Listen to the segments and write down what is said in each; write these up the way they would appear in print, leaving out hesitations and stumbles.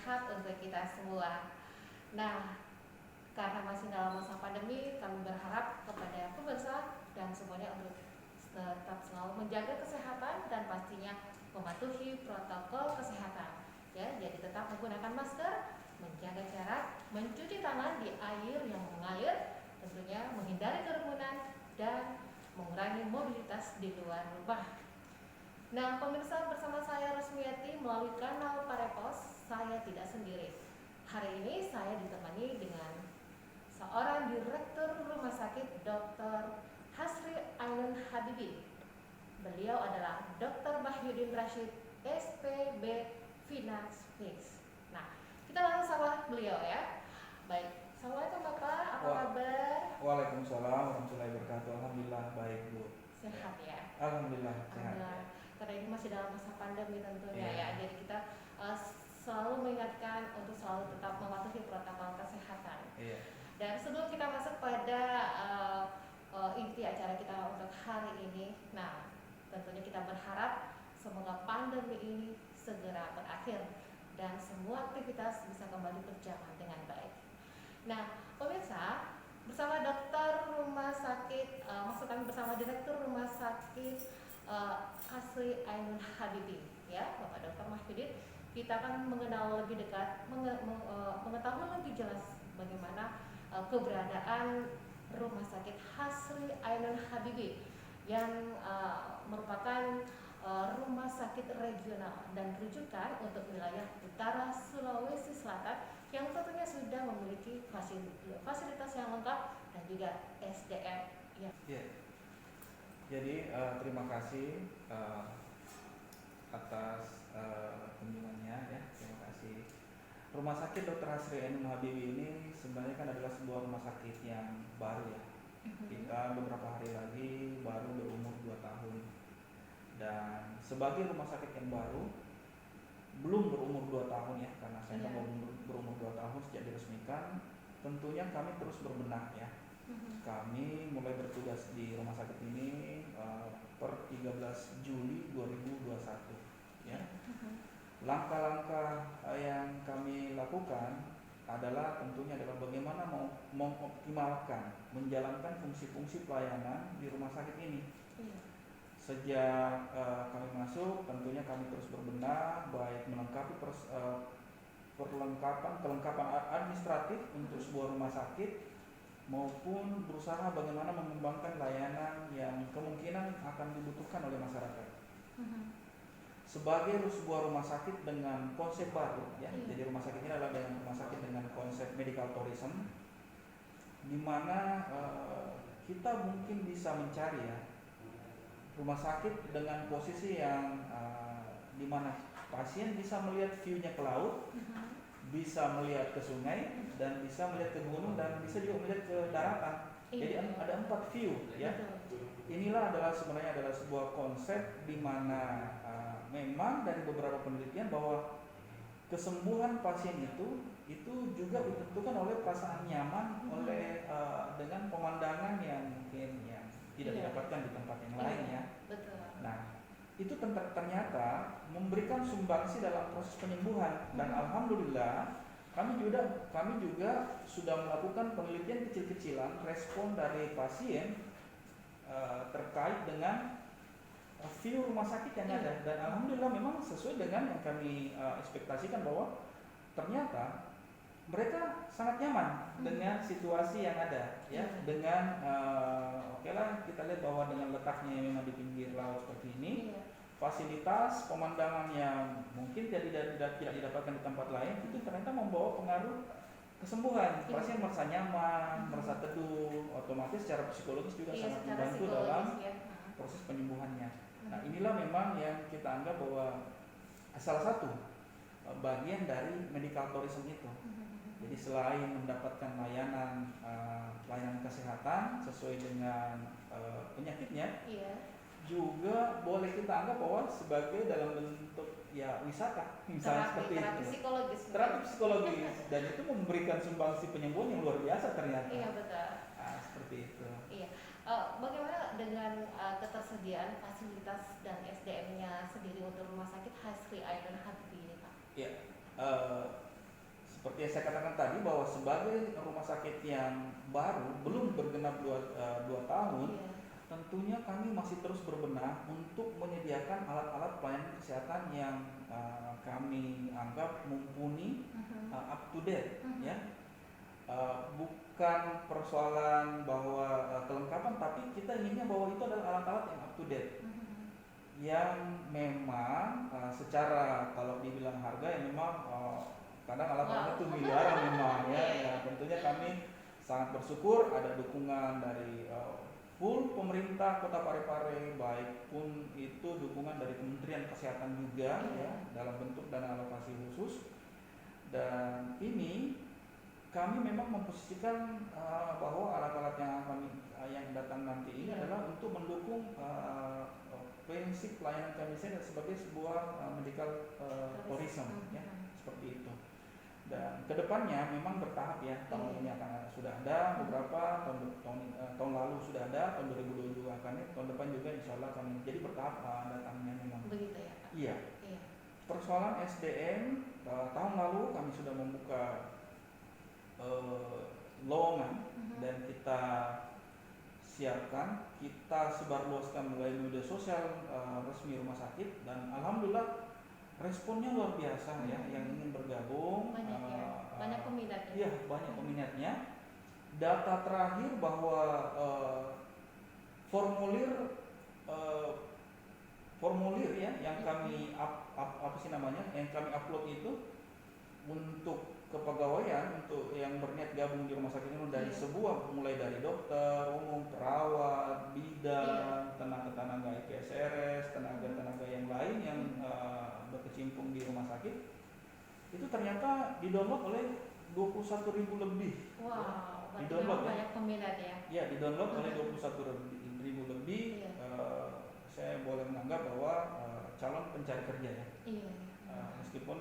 sehat untuk kita semua. Nah, karena masih dalam masa pandemi, kami berharap kepada pemirsa dan semuanya untuk tetap selalu menjaga kesehatan dan pastinya mematuhi protokol kesehatan. Ya, jadi tetap menggunakan masker, menjaga jarak, mencuci tangan di air yang mengalir, tentunya menghindari kerumunan dan mengurangi mobilitas di luar rumah. Nah, pemirsa, bersama saya Rosmiati melalui kanal Parepos, saya tidak sendiri. Hari ini saya ditemani dengan seorang Direktur Rumah Sakit Dr. Hasri Ainun Habibi. Beliau adalah Dr. Bahyudin Rashid, SPB Finax Fix. Nah, kita langsung sama beliau ya. Baik, Assalamualaikum Bapak, apa kabar? Waalaikumsalam warahmatullahi wabarakatuh. Alhamdulillah baik, Bu. Sehat ya? Alhamdulillah sehat. Alhamdulillah. Karena ini masih dalam masa pandemi tentunya Iya. ya. Jadi kita selalu mengingatkan untuk selalu tetap mematuhi protokol kesehatan. Iya. Dan sebelum kita masuk pada inti acara kita untuk hari ini, nah tentunya kita berharap semoga pandemi ini segera berakhir dan semua aktivitas bisa kembali berjalan dengan baik. Nah, pemirsa, bersama dokter rumah sakit, maksud kami bersama Direktur Rumah Sakit Hasri Ainun Habibi, ya, Bapak Dr. Mahfudin, kita akan mengenal lebih dekat, mengetahui lebih jelas bagaimana keberadaan Rumah Sakit Hasri Ainun Habibi yang merupakan rumah sakit regional dan rujukan untuk wilayah utara Sulawesi Selatan yang tentunya sudah memiliki fasilitas yang lengkap dan juga SDM yang Jadi terima kasih atas kunjungannya ya. Terima kasih. Rumah sakit Dr. Hasri Ainun Habibi ini sebenarnya kan adalah sebuah rumah sakit yang baru ya. Kita beberapa hari lagi baru berumur 2 tahun. Dan sebagai rumah sakit yang baru, belum berumur 2 tahun ya, karena saya baru berumur 2 tahun sejak diresmikan, tentunya kami terus berbenah ya. Kami mulai bertugas di rumah sakit ini per 13 Juli 2021 ya. Langkah-langkah yang kami lakukan adalah tentunya adalah bagaimana mengoptimalkan menjalankan fungsi-fungsi pelayanan di rumah sakit ini. Sejak kami masuk, tentunya kami terus berbenah, baik melengkapi kelengkapan administratif untuk sebuah rumah sakit, maupun berusaha bagaimana mengembangkan layanan yang kemungkinan akan dibutuhkan oleh masyarakat. Sebagai sebuah rumah sakit dengan konsep baru, ya, jadi rumah sakit ini adalah rumah sakit dengan konsep medical tourism, di mana kita mungkin bisa mencari ya rumah sakit dengan posisi yang di mana pasien bisa melihat view-nya ke laut, bisa melihat ke sungai, dan bisa melihat ke gunung, dan bisa juga melihat ke daratan. Jadi ada 4 view ya. Inilah sebenarnya adalah sebuah konsep di mana memang dari beberapa penelitian bahwa kesembuhan pasien itu juga ditentukan oleh perasaan nyaman oleh dengan pemandangan yang mungkin yang tidak didapatkan di tempat yang lain ya. Nah, itu ternyata memberikan sumbangsi dalam proses penyembuhan, dan alhamdulillah kami juga sudah melakukan penelitian kecil-kecilan respon dari pasien terkait dengan view rumah sakit yang ada, dan alhamdulillah memang sesuai dengan yang kami ekspektasikan bahwa ternyata mereka sangat nyaman dengan situasi yang ada ya. Dengan oke lah, kita lihat bahwa dengan letaknya yang memang di pinggir laut seperti ini, fasilitas pemandangan yang mungkin tidak didapatkan di tempat lain itu ternyata membawa pengaruh kesembuhan. Pasien merasa nyaman, merasa teduh, otomatis secara psikologis juga sangat membantu dalam proses penyembuhannya. Nah, inilah memang yang kita anggap bahwa salah satu bagian dari medical tourism itu. Jadi selain mendapatkan layanan kesehatan sesuai dengan penyakitnya, juga boleh kita anggap bahwa sebagai dalam bentuk ya wisata, misalnya seperti terapi itu. Psikologis. Terapi psikologis, dan itu memberikan sumbangsi penyembuhan yang luar biasa ternyata. Iya, betul. Seperti itu. Iya. Bagaimana dengan ketersediaan fasilitas dan SDM-nya sendiri untuk rumah sakit Hasri Ainun Habibi ini, Pak? Iya. seperti yang saya katakan tadi bahwa sebagai rumah sakit yang baru belum bergenap 2 tahun, Iya. tentunya kami masih terus berbenah untuk menyediakan alat-alat pelayanan kesehatan yang kami anggap mumpuni, up to date, ya. Bukan persoalan bahwa kelengkapan, tapi kita inginnya bahwa itu adalah alat-alat yang up to date, yang memang secara kalau dibilang harga ya memang kadang alat-alatnya itu miliaran memang ya. Ya tentunya kami sangat bersyukur ada dukungan dari full pemerintah Kota Parepare, baik pun itu dukungan dari Kementerian Kesehatan juga ya dalam bentuk dana alokasi khusus. Dan ini kami memang memposisikan bahwa alat-alat yang datang nanti ini adalah untuk mendukung prinsip pelayanan kami sebagai sebuah medical tourism ya, seperti itu. Dan kedepannya memang bertahap ya, tahun ini akan sudah ada beberapa, tahun lalu sudah ada, tahun 2022 akan, tahun depan juga insya Allah akan, jadi bertahap datangnya memang. Begitu ya Pak? Iya. Persoalan SDM, tahun lalu kami sudah membuka lowongan dan kita siapkan, kita sebarluaskan melalui media sosial resmi rumah sakit, dan alhamdulillah responnya luar biasa ya, yang ingin bergabung banyak peminatnya. Iya, banyak peminatnya. Data terakhir bahwa formulir ya yang kami yang kami upload itu untuk kepegawaian, untuk yang berniat gabung di rumah sakit ini dari mulai dari dokter umum, perawat, bidan, tenaga-tenaga IPSRS, tenaga-tenaga yang lain yang berkecimpung di rumah sakit, itu ternyata didownload oleh 21.000 lebih. Wow, ya. Didownload ya. Banyak peminat ya. Ya, didownload oleh 21.000 lebih. Saya boleh menganggap bahwa calon pencari kerja ya. Iya. Meskipun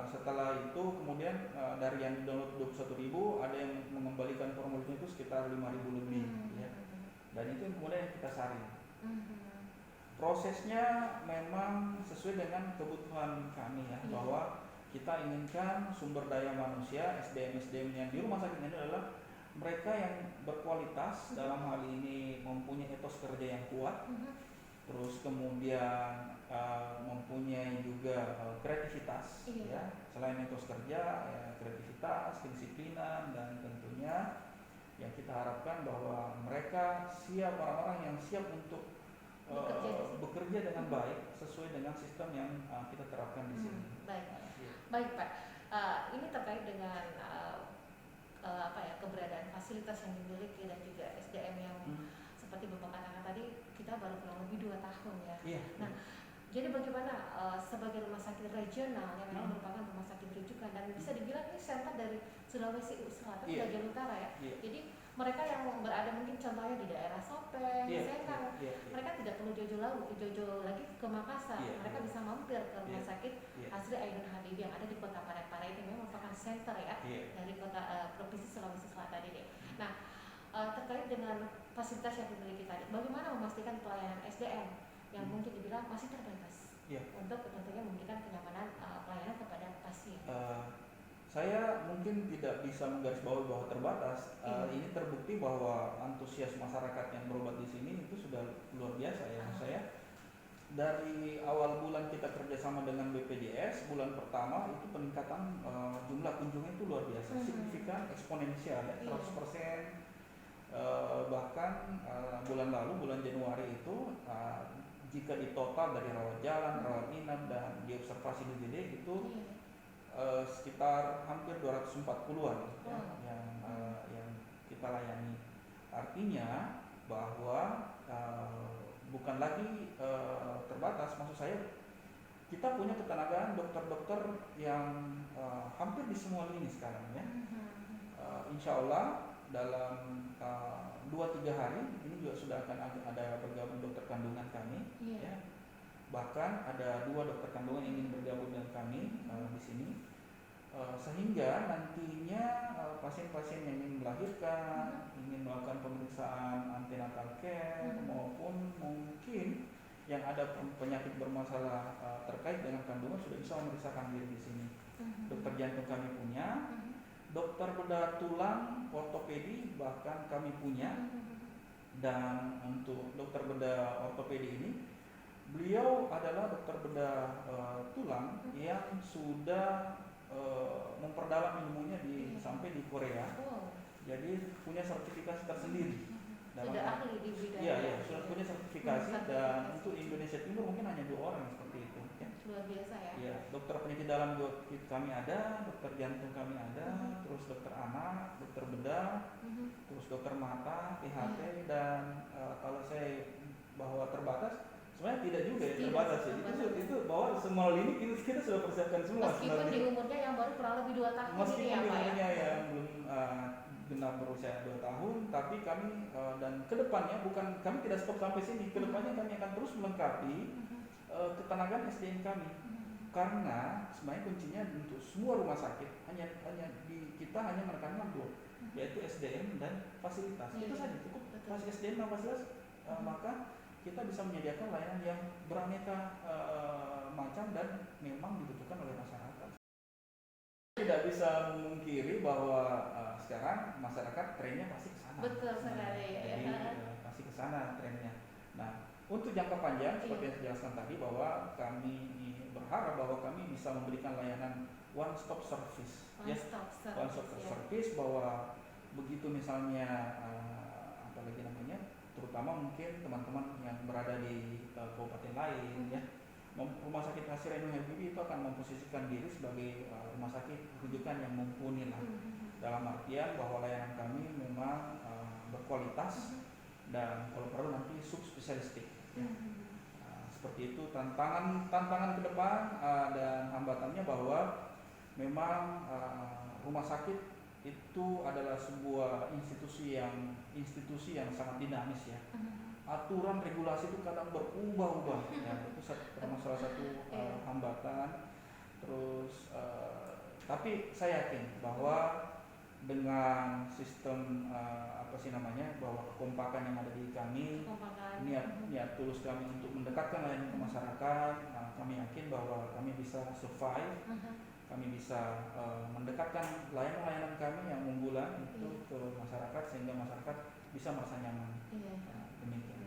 setelah itu kemudian dari yang download 21.000 ada yang mengembalikan formulirnya itu sekitar 5.000 lebih ya. Dan itu kemudian kita saring. Prosesnya memang sesuai dengan kebutuhan kami ya, bahwa kita inginkan sumber daya manusia, SDM yang di rumah sakit ini adalah mereka yang berkualitas, dalam hal ini mempunyai etos kerja yang kuat, terus kemudian mempunyai juga kreativitas ya, selain etos kerja ya, kreativitas, kedisiplinan, dan tentunya yang kita harapkan bahwa mereka siap, orang-orang yang siap untuk bekerja dengan baik sesuai dengan sistem yang kita terapkan di sini. Baik Pak, ini terkait dengan keberadaan fasilitas yang dimiliki dan juga SDM yang seperti Bapak katakan tadi, kita baru kurang lebih 2 tahun ya. Nah, jadi bagaimana sebagai rumah sakit regional yang memang merupakan rumah sakit rujukan dan bisa dibilang ini center dari Sulawesi Selatan, bagian utara ya. Jadi mereka yang berada mungkin contohnya di daerah Sopeng, Sengkang, mereka tidak perlu jauh-jauh lagi ke Makassar. Mereka bisa mampir ke rumah sakit Asri Ainun Habibie yang ada di Kota Parepare. Ini memang merupakan center ya dari kota provinsi Sulawesi Selatan ini. Nah, terkait dengan fasilitas yang dimiliki tadi, bagaimana memastikan pelayanan SDM yang mungkin dibilang masih terbatas untuk tentunya memberikan kenyamanan pelayanan kepada pasien? Saya mungkin tidak bisa menggarisbawahi bahwa terbatas. Ini terbukti bahwa antusias masyarakat yang berobat di sini itu sudah luar biasa ya. Saya dari awal bulan kita kerjasama dengan BPJS, bulan pertama itu peningkatan jumlah kunjungan itu luar biasa, signifikan, eksponensial ya, 100%. Bahkan bulan lalu, bulan Januari itu jika ditotal dari rawat jalan, rawat inap, dan diobservasi di UGD itu sekitar hampir 240-an yang kita layani. Artinya bahwa bukan lagi terbatas, maksud saya kita punya ketenagaan dokter-dokter yang hampir di semua lini sekarang ya. Insya Allah dalam 2-3 hari ini juga sudah akan ada bergabung dokter kandungan kami ya. Bahkan ada 2 dokter kandungan yang ingin bergabung dengan kami di sini, sehingga nantinya pasien-pasien yang ingin melahirkan, ingin melakukan pemeriksaan antenatal care, maupun mungkin yang ada penyakit bermasalah terkait dengan kandungan sudah bisa memeriksakan diri di sini. dokter jantung kami punya, dokter bedah tulang, ortopedi bahkan kami punya. Dan untuk dokter bedah ortopedi ini, beliau adalah dokter bedah tulang yang sudah memperdalam ilmunya sampai di Korea. Jadi punya sertifikasi tersendiri. Sudah ahli di bidang. Iya, sudah punya sertifikasi. Dan untuk Indonesia Timur mungkin hanya 2 orang seperti itu. Ya. Luar biasa ya. Iya, dokter penyakit dalam kami ada, dokter jantung kami ada, terus dokter anak, dokter bedah, terus dokter mata, THT, dan kalau saya bahwa terbatas, sebenarnya tidak juga ya terbatas ya. Itu bahwa semua lini kita sudah persiapkan semua. Meskipun di umurnya yang baru kurang lebih 2 tahun meskipun ini ya, di Pak umurnya ya. yang belum genap berusia 2 tahun, tapi kami dan kedepannya bukan kami tidak stop sampai sini. Kedepannya kami akan terus melengkapi ketenagaan SDM kami. Karena sebenarnya kuncinya untuk semua rumah sakit hanya kita hanya menekankan 2, yaitu SDM dan fasilitas. Itu saja cukup. SDM dan fasilitas, maka kita bisa menyediakan layanan yang beraneka macam dan memang dibutuhkan oleh masyarakat. Tidak bisa memungkiri bahwa sekarang masyarakat trennya pasti ke sana. Betul sekali. Jadi pasti ke sana trennya. Nah, untuk jangka panjang seperti yang saya jelaskan tadi, bahwa kami berharap bahwa kami bisa memberikan layanan one stop service. One stop service, bahwa begitu misalnya apalagi namanya, terutama mungkin teman-teman yang berada di kabupaten lain ya, Rumah Sakit Hasri Ainun Habibie itu akan memposisikan diri sebagai rumah sakit rujukan yang mumpuni lah. Dalam artian bahwa layanan kami memang berkualitas dan kalau perlu nanti subspesialistik. Seperti itu tantangan ke depan dan hambatannya, bahwa memang rumah sakit itu adalah sebuah institusi yang sangat dinamis ya. Aturan regulasi itu kadang berubah-ubah ya, itu termasuk salah satu hambatan. Terus tapi saya yakin bahwa dengan sistem bahwa kekompakan yang ada di kami, niat tulus kami untuk mendekatkan layanan ke masyarakat, kami yakin bahwa kami bisa survive, kami bisa mendekatkan layanan kami yang unggulan itu ke masyarakat sehingga masyarakat bisa merasa nyaman. Demikian.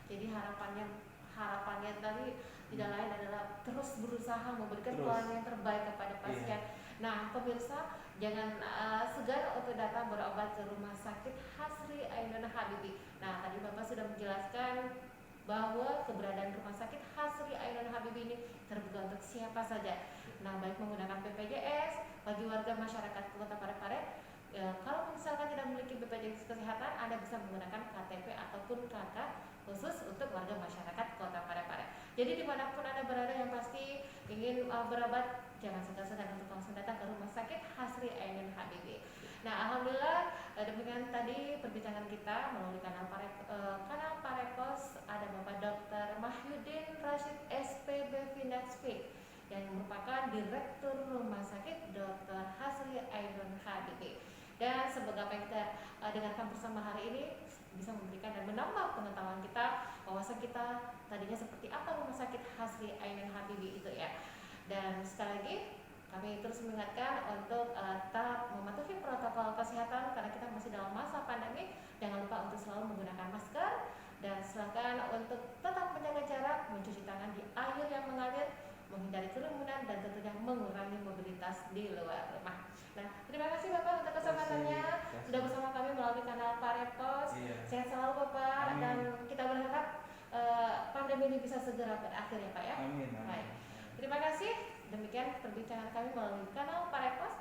Jadi harapannya tadi tidak lain adalah terus berusaha memberikan pelayanan yang terbaik kepada pasien. Nah, pemirsa, jangan segan untuk datang berobat ke Rumah Sakit Hasri Ainun Habibie. Nah, tadi Bapak sudah menjelaskan bahwa keberadaan Rumah Sakit Hasri Ainun Habibie ini terbuka untuk siapa saja. Nah, baik menggunakan BPJS, bagi warga masyarakat Kota Parepare, kalau misalkan tidak memiliki BPJS Kesehatan, Anda bisa menggunakan KTP ataupun KK khusus untuk warga masyarakat Kota Parepare. Jadi dimanapun Anda berada yang pasti ingin berobat, jangan segan-segan untuk langsung datang ke Rumah Sakit Hasri Ainun Habibie. Nah, alhamdulillah demikian tadi perbincangan kita melalui kanal Parepos. Ada Bapak Dr. Mahyudin Rashid SPB Vindaxpik yang merupakan Direktur Rumah Sakit Dr. Hasri Ainun Habibie. Dan semoga apa yang kita dengarkan bersama hari ini bisa memberikan dan menambah pengetahuan kita bahwa kita tadinya seperti apa Rumah Sakit Hasri Ainun Habibie itu ya. Dan sekali lagi kami terus mengingatkan untuk tetap mematuhi protokol kesehatan karena kita masih dalam masa pandemi. Jangan lupa untuk selalu menggunakan masker dan silakan untuk tetap menjaga jarak, mencuci tangan di air yang mengalir, menghindari kerumunan dan tentunya mengurangi mobilitas di luar rumah. Nah, terima kasih Bapak untuk kesempatannya sudah bersama kami melalui kanal Parepos. Sehat selalu Bapak. Amin. Dan kita berharap pandemi ini bisa segera berakhir ya Pak ya. Amin. Baik. Terima kasih. Demikian perbincangan kami melalui kanal Parepos.